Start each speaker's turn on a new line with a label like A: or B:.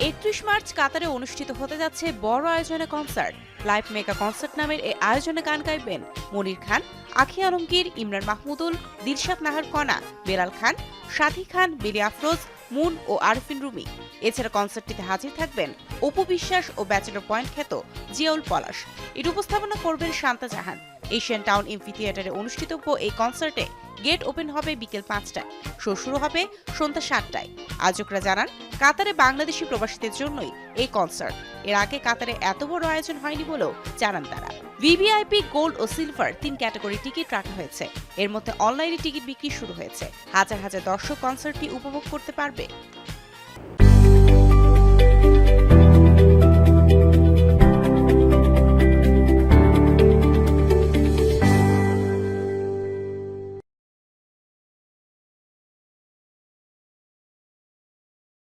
A: ৩১ March কাতারে অনুষ্ঠিত হতে যাচ্ছে বড় আয়োজনে কনসার্ট। লাইভ মেগা কনসার্ট নামের এই আয়োজনে গান গাইবেন মনির খান, আখি আলমগীর, ইমরান মাহমুদুল, দিলশাদ নাহার কণা, বেলাল খান, সাথী খান, বিলি আফরোজ, মুন ও আরফিন রুমি। এছাড়া কনসার্টটিতে হাজির থাকবেন অপু বিশ্বাস ও ব্যাচেলর পয়েন্ট খ্যাত জিয়াউল পলাশ। এর উপস্থাপনা করবেন শান্তা জাহান। এশিয়ান টাউন এমফি থিয়েটারে অনুষ্ঠিতব্য এই কনসার্টে গেট ওপেন হবে বিকেল ৫টায়, শো শুরু হবে সন্ধ্যা ৭টায়। আয়োজকরা জানান, কাতারে বাংলাদেশি প্রবাসীদের জন্যই এই কনসার্ট। এর আগে কাতারে এত বড় আয়োজন হয়নি বলেও জানান তারা। ভিভিআইপি, গোল্ড ও সিলভার ৩ ক্যাটাগরি টিকিট রাখা হয়েছে। এর মধ্যে অনলাইনে টিকিট বিক্রি শুরু হয়েছে। হাজার হাজার দর্শক কনসার্টটি উপভোগ করতে পারবে।